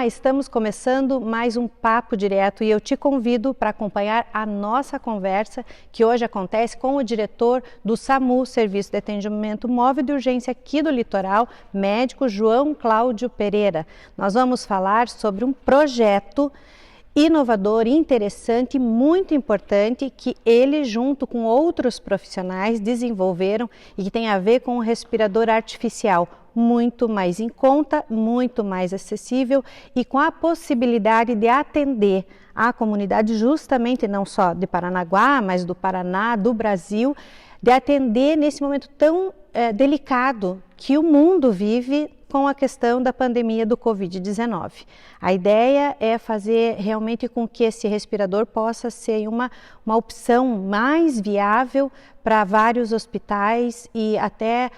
estamos começando mais um Papo Direto e eu te convido para acompanhar a nossa conversa que hoje acontece com o diretor do SAMU, Serviço de Atendimento Móvel de Urgência aqui do Litoral, médico João Cláudio Pereira. Nós vamos falar sobre um projeto inovador, interessante, muito importante que ele junto com outros profissionais desenvolveram e que tem a ver com o respirador artificial, muito mais em conta, muito mais acessível e com a possibilidade de atender a comunidade justamente não só de Paranaguá, mas do Paraná, do Brasil, de atender nesse momento tão delicado que o mundo vive com a questão da pandemia do Covid-19. A ideia é fazer realmente com que esse respirador possa ser uma opção mais viável para vários hospitais e até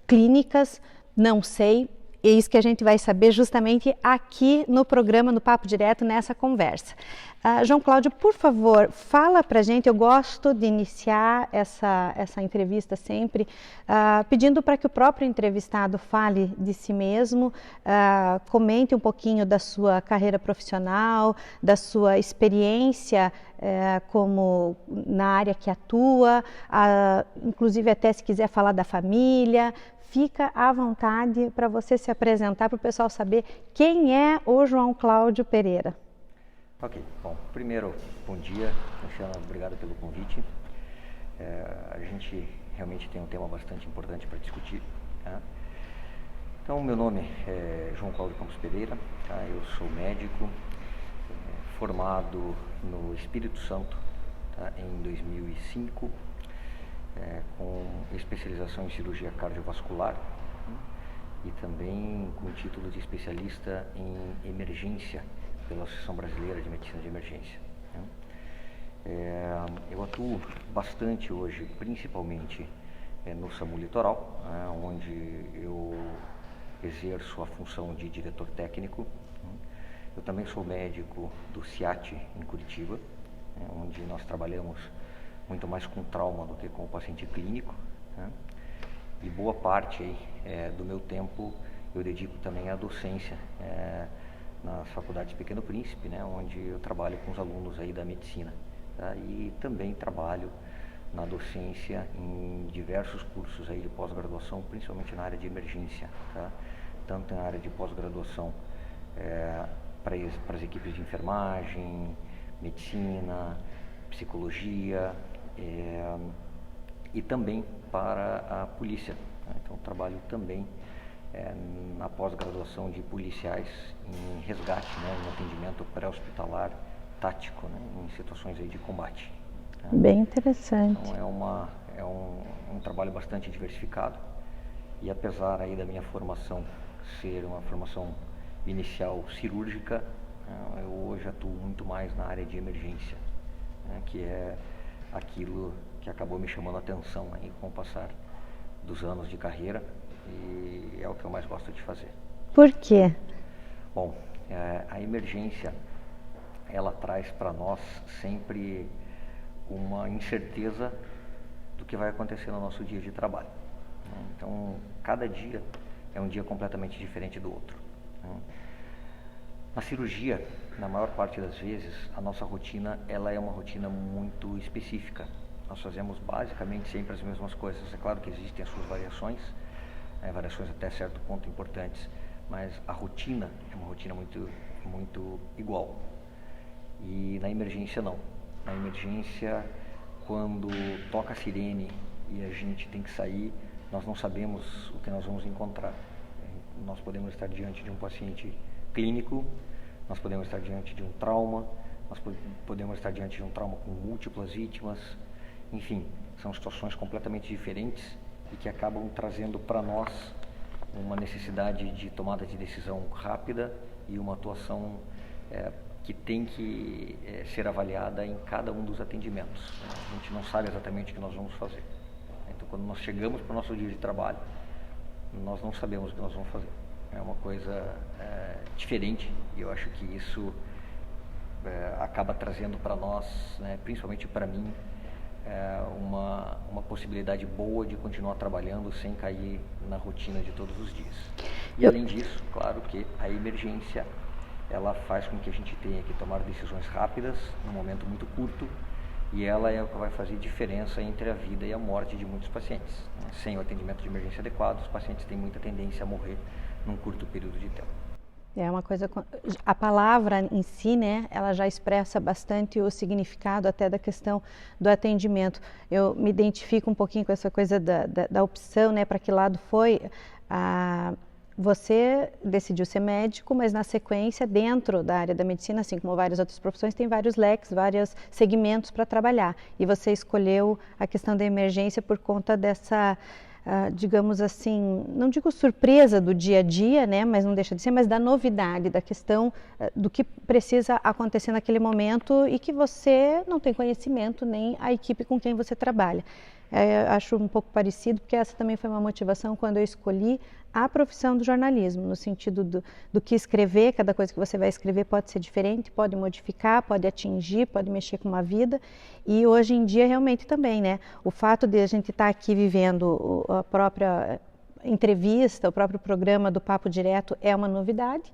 clínicas, não sei. É isso que a gente vai saber justamente aqui no programa, no Papo Direto, nessa conversa. João Cláudio, por favor, fala para a gente, eu gosto de iniciar essa entrevista sempre pedindo para que o próprio entrevistado fale de si mesmo, comente um pouquinho da sua carreira profissional, da sua experiência como na área que atua, inclusive até se quiser falar da família. Fica à vontade para você se apresentar, para o pessoal saber quem é o João Cláudio Pereira. Ok, bom, primeiro, bom dia, Luciana, obrigado pelo convite. A gente realmente tem um tema bastante importante para discutir. Tá? Então, meu nome é João Cláudio Campos Pereira, tá? Eu sou médico, formado no Espírito Santo, tá? Em 2005. Com especialização em cirurgia cardiovascular e também com título de especialista em emergência pela Associação Brasileira de Medicina de Emergência. Eu atuo bastante hoje, principalmente no SAMU Litoral, onde eu exerço a função de diretor técnico. Eu também sou médico do CIAT em Curitiba, onde nós trabalhamos muito mais com trauma do que com o paciente clínico, né? E boa parte do meu tempo eu dedico também à docência nas faculdades Pequeno Príncipe, né? Onde eu trabalho com os alunos aí da medicina, tá? E também trabalho na docência em diversos cursos aí de pós-graduação, principalmente na área de emergência, tá? Tanto na área de pós-graduação para as equipes de enfermagem, medicina, psicologia, e também para a polícia. Então, trabalho também na pós-graduação de policiais em resgate, né, em atendimento pré-hospitalar tático, né, em situações aí de combate. Tá? Bem interessante. Então, é um trabalho bastante diversificado e apesar aí da minha formação ser uma formação inicial cirúrgica, eu hoje atuo muito mais na área de emergência, né, que é aquilo que acabou me chamando a atenção aí com o passar dos anos de carreira e é o que eu mais gosto de fazer. Por quê? Bom, a emergência, ela traz para nós sempre uma incerteza do que vai acontecer no nosso dia de trabalho. Então, cada dia é um dia completamente diferente do outro. Na cirurgia, na maior parte das vezes, a nossa rotina ela é uma rotina muito específica. Nós fazemos basicamente sempre as mesmas coisas. É claro que existem as suas variações, variações até certo ponto importantes, mas a rotina é uma rotina muito, muito igual. E na emergência não. Na emergência, quando toca a sirene e a gente tem que sair, nós não sabemos o que nós vamos encontrar. Nós podemos estar diante de um paciente clínico, nós podemos estar diante de um trauma, nós podemos estar diante de um trauma com múltiplas vítimas, enfim, são situações completamente diferentes e que acabam trazendo para nós uma necessidade de tomada de decisão rápida e uma atuação que tem que ser avaliada em cada um dos atendimentos. A gente não sabe exatamente o que nós vamos fazer. Então, quando nós chegamos para o nosso dia de trabalho, nós não sabemos o que nós vamos fazer. É uma coisa diferente e eu acho que isso acaba trazendo para nós, né, principalmente para mim, uma possibilidade boa de continuar trabalhando sem cair na rotina de todos os dias. E além disso, claro que a emergência ela faz com que a gente tenha que tomar decisões rápidas, num momento muito curto, e ela é o que vai fazer diferença entre a vida e a morte de muitos pacientes. Sem o atendimento de emergência adequado, os pacientes têm muita tendência a morrer num curto período de tempo. É uma coisa, a palavra em si, né, ela já expressa bastante o significado até da questão do atendimento. Eu me identifico um pouquinho com essa coisa da opção, né, para que lado foi. Você decidiu ser médico, mas na sequência, dentro da área da medicina, assim como várias outras profissões, tem vários leques, vários segmentos para trabalhar. E você escolheu a questão da emergência por conta dessa, digamos assim, não digo surpresa do dia a dia, né, mas não deixa de ser, mas da novidade, da questão do que precisa acontecer naquele momento e que você não tem conhecimento, nem a equipe com quem você trabalha. Acho um pouco parecido, porque essa também foi uma motivação quando eu escolhi a profissão do jornalismo, no sentido do que escrever. Cada coisa que você vai escrever pode ser diferente, pode modificar, pode atingir, pode mexer com uma vida. E hoje em dia realmente também, né? O fato de a gente estar aqui vivendo a própria entrevista, o próprio programa do Papo Direto é uma novidade.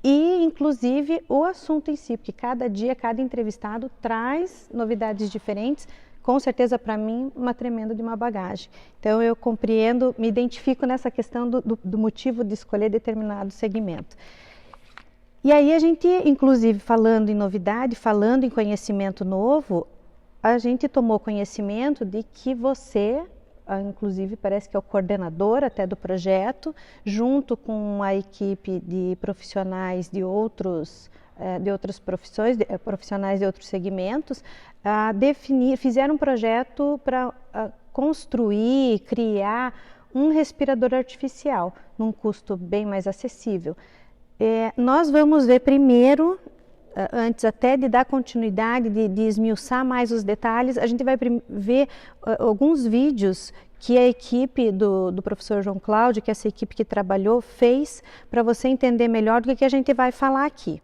E, inclusive, o assunto em si, porque cada dia, cada entrevistado traz novidades diferentes. Com certeza, para mim, uma tremenda de uma bagagem. Então, eu compreendo, me identifico nessa questão do motivo de escolher determinado segmento. E aí, a gente, inclusive, falando em novidade, falando em conhecimento novo, a gente tomou conhecimento de que você, inclusive, parece que é o coordenador até do projeto, junto com a equipe de profissionais de outras profissões, profissionais de outros segmentos, fizeram um projeto para construir, criar um respirador artificial, num custo bem mais acessível. Nós vamos ver primeiro, antes até de dar continuidade, de esmiuçar mais os detalhes, a gente vai ver alguns vídeos que a equipe do professor João Cláudio, que essa equipe que trabalhou, fez para você entender melhor do que a gente vai falar aqui.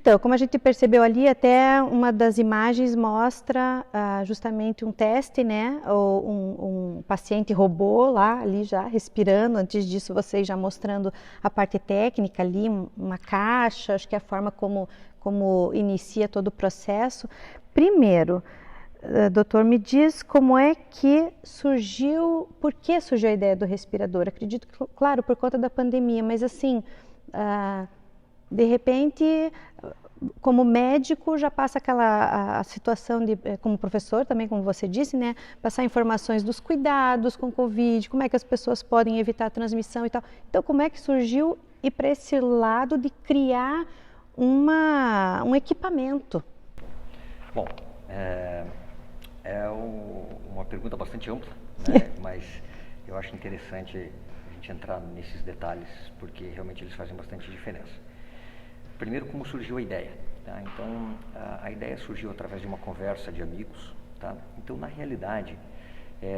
Então, como a gente percebeu ali, até uma das imagens mostra justamente um teste, né? Um paciente robô lá, ali já respirando. Antes disso, vocês já mostrando a parte técnica ali, uma caixa, acho que é a forma como inicia todo o processo. Primeiro, doutor, me diz como é que surgiu, por que surgiu a ideia do respirador? Acredito que, claro, por conta da pandemia, mas assim, de repente, como médico, já passa aquela a situação de, como professor também, como você disse, né, passar informações dos cuidados com Covid, como é que as pessoas podem evitar a transmissão e tal. Então, como é que surgiu ir para esse lado de criar um equipamento? Bom, uma pergunta bastante ampla, né? Mas eu acho interessante a gente entrar nesses detalhes, porque realmente eles fazem bastante diferença. Primeiro, como surgiu a ideia? Tá? Então, a ideia surgiu através de uma conversa de amigos. Tá? Então, na realidade,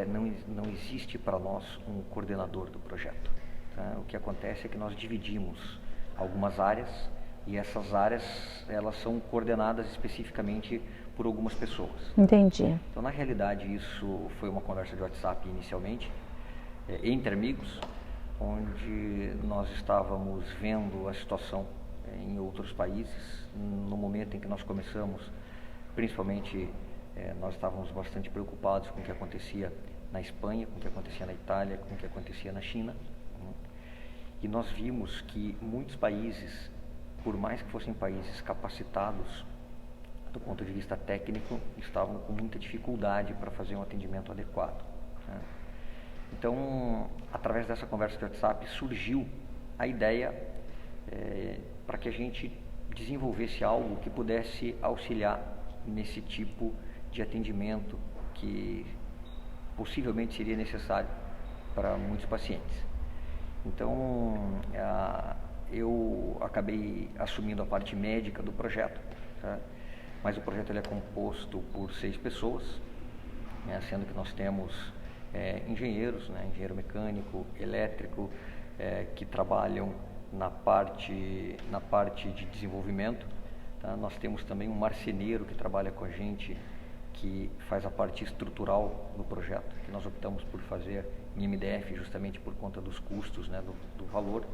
não existe para nós um coordenador do projeto. Tá? O que acontece é que nós dividimos algumas áreas, e essas áreas elas são coordenadas especificamente por algumas pessoas. Entendi. Então, na realidade, isso foi uma conversa de WhatsApp inicialmente, entre amigos, onde nós estávamos vendo a situação em outros países. No momento em que nós começamos, principalmente, nós estávamos bastante preocupados com o que acontecia na Espanha, com o que acontecia na Itália, com o que acontecia na China. E nós vimos que muitos países, por mais que fossem países capacitados do ponto de vista técnico, estavam com muita dificuldade para fazer um atendimento adequado. Né? Então, através dessa conversa de WhatsApp, surgiu a ideia para que a gente desenvolvesse algo que pudesse auxiliar nesse tipo de atendimento que possivelmente seria necessário para muitos pacientes. Então, eu acabei assumindo a parte médica do projeto, tá? Mas o projeto ele é composto por 6 pessoas, né? Sendo que nós temos engenheiros, né? Engenheiro mecânico, elétrico, que trabalham na parte de desenvolvimento. Tá? Nós temos também um marceneiro que trabalha com a gente, que faz a parte estrutural do projeto, que nós optamos por fazer em MDF justamente por conta dos custos, né, do valor.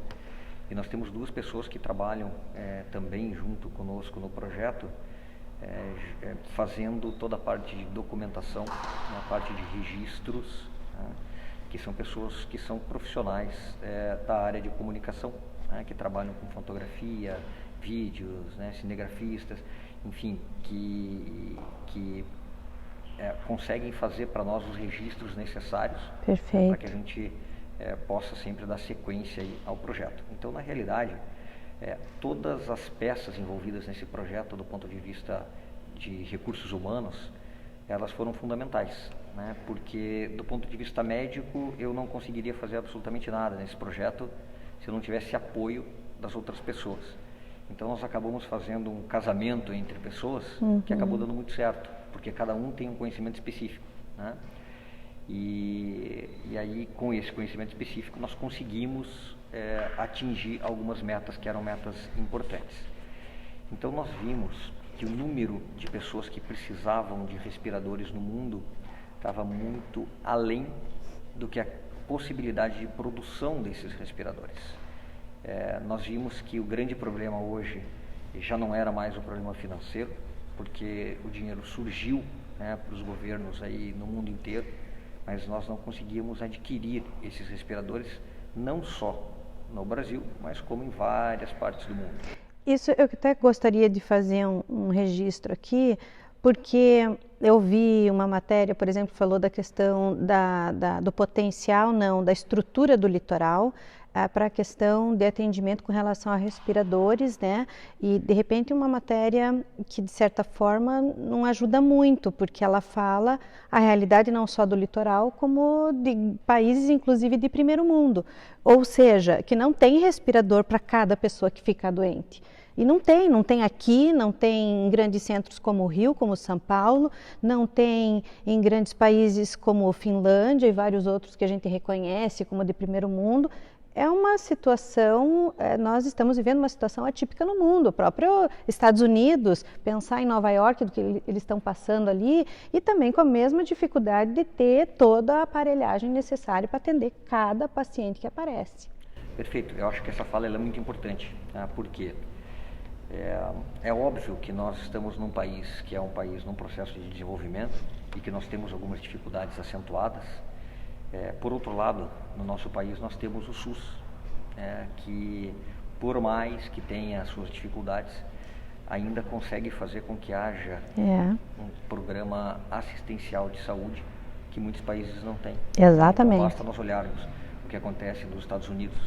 E nós temos 2 pessoas que trabalham também junto conosco no projeto, fazendo toda a parte de documentação, a parte de registros, né, que são pessoas que são profissionais da área de comunicação, né, que trabalham com fotografia, vídeos, né, cinegrafistas, enfim, que conseguem fazer para nós os registros necessários para que a gente possa sempre dar sequência aí ao projeto. Então, na realidade, todas as peças envolvidas nesse projeto, do ponto de vista de recursos humanos, elas foram fundamentais, né? Porque do ponto de vista médico, eu não conseguiria fazer absolutamente nada nesse projeto se eu não tivesse apoio das outras pessoas. Então, nós acabamos fazendo um casamento entre pessoas que acabou dando muito certo, porque cada um tem um conhecimento específico, né? E aí, com esse conhecimento específico, nós conseguimos atingir algumas metas que eram metas importantes. Então, nós vimos que o número de pessoas que precisavam de respiradores no mundo estava muito além do que a possibilidade de produção desses respiradores. Nós vimos que o grande problema hoje já não era mais o problema financeiro, porque o dinheiro surgiu, né, para os governos aí no mundo inteiro, mas nós não conseguíamos adquirir esses respiradores, não só no Brasil, mas como em várias partes do mundo. Isso eu até gostaria de fazer um registro aqui, porque eu vi uma matéria, por exemplo, falou da questão do potencial, da estrutura do litoral, para a questão de atendimento com relação a respiradores, né? E de repente uma matéria que de certa forma não ajuda muito, porque ela fala a realidade não só do litoral, como de países inclusive de primeiro mundo, ou seja, que não tem respirador para cada pessoa que fica doente. E não tem aqui, não tem em grandes centros como o Rio, como São Paulo, não tem em grandes países como Finlândia e vários outros que a gente reconhece como de primeiro mundo. é uma situação, nós estamos vivendo uma situação atípica no mundo, o próprio Estados Unidos, pensar em Nova York, do que eles estão passando ali, e também com a mesma dificuldade de ter toda a aparelhagem necessária para atender cada paciente que aparece. Perfeito, eu acho que essa fala é muito importante, tá? Porque é óbvio que nós estamos num país que é um país num processo de desenvolvimento e que nós temos algumas dificuldades acentuadas. Por outro lado, no nosso país nós temos o SUS, que por mais que tenha as suas dificuldades, ainda consegue fazer com que haja um programa assistencial de saúde que muitos países não têm. Exatamente. Então, basta nós olharmos o que acontece nos Estados Unidos,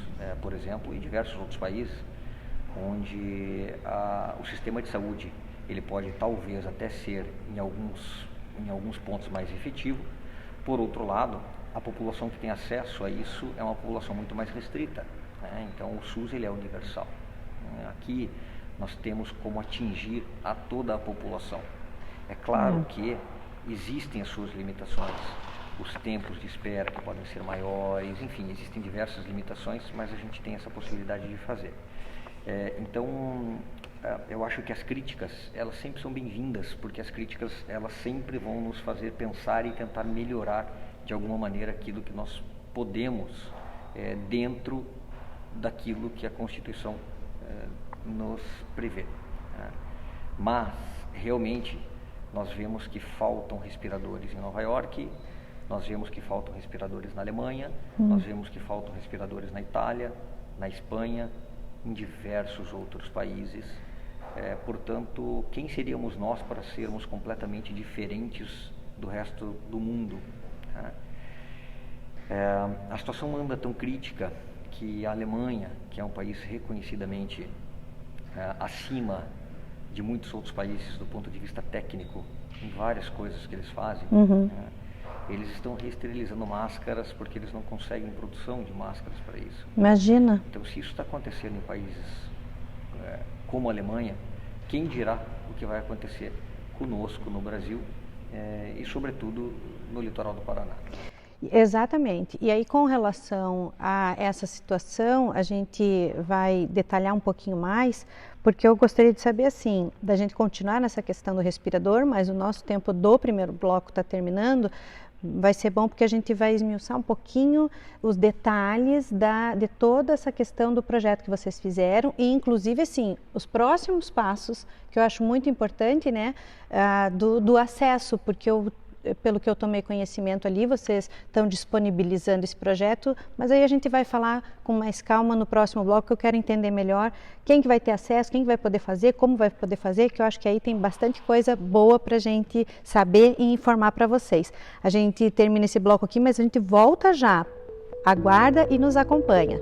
por exemplo, e diversos outros países, onde o sistema de saúde ele pode talvez até ser em alguns pontos mais efetivo. Por outro lado, a população que tem acesso a isso é uma população muito mais restrita, né? Então o SUS ele é universal. Aqui nós temos como atingir a toda a população. É claro que existem as suas limitações, os tempos de espera que podem ser maiores, enfim, existem diversas limitações, mas a gente tem essa possibilidade de fazer. Então, eu acho que as críticas, elas sempre são bem-vindas, porque as críticas, elas sempre vão nos fazer pensar e tentar melhorar de alguma maneira aquilo que nós podemos dentro daquilo que a Constituição nos prevê. Mas, realmente, nós vemos que faltam respiradores em Nova York, nós vemos que faltam respiradores na Alemanha, nós vemos que faltam respiradores na Itália, na Espanha, em diversos outros países. Portanto, quem seríamos nós para sermos completamente diferentes do resto do mundo? A situação anda tão crítica que a Alemanha, que é um país reconhecidamente acima de muitos outros países do ponto de vista técnico, em várias coisas que eles fazem, eles estão reesterilizando máscaras porque eles não conseguem produção de máscaras para isso. Imagina. Então, se isso está acontecendo em países como a Alemanha, quem dirá o que vai acontecer conosco no Brasil e, sobretudo, no litoral do Paraná. Exatamente. E aí, com relação a essa situação, a gente vai detalhar um pouquinho mais, porque eu gostaria de saber, assim, da gente continuar nessa questão do respirador, mas o nosso tempo do primeiro bloco está terminando. Vai ser bom porque a gente vai esmiuçar um pouquinho os detalhes de toda essa questão do projeto que vocês fizeram e, inclusive, assim, os próximos passos, que eu acho muito importante, né, do acesso, porque pelo que eu tomei conhecimento ali, vocês estão disponibilizando esse projeto, mas aí a gente vai falar com mais calma no próximo bloco, que eu quero entender melhor quem que vai ter acesso, quem que vai poder fazer, como vai poder fazer, que eu acho que aí tem bastante coisa boa para a gente saber e informar para vocês. A gente termina esse bloco aqui, mas a gente volta já. Aguarda e nos acompanha.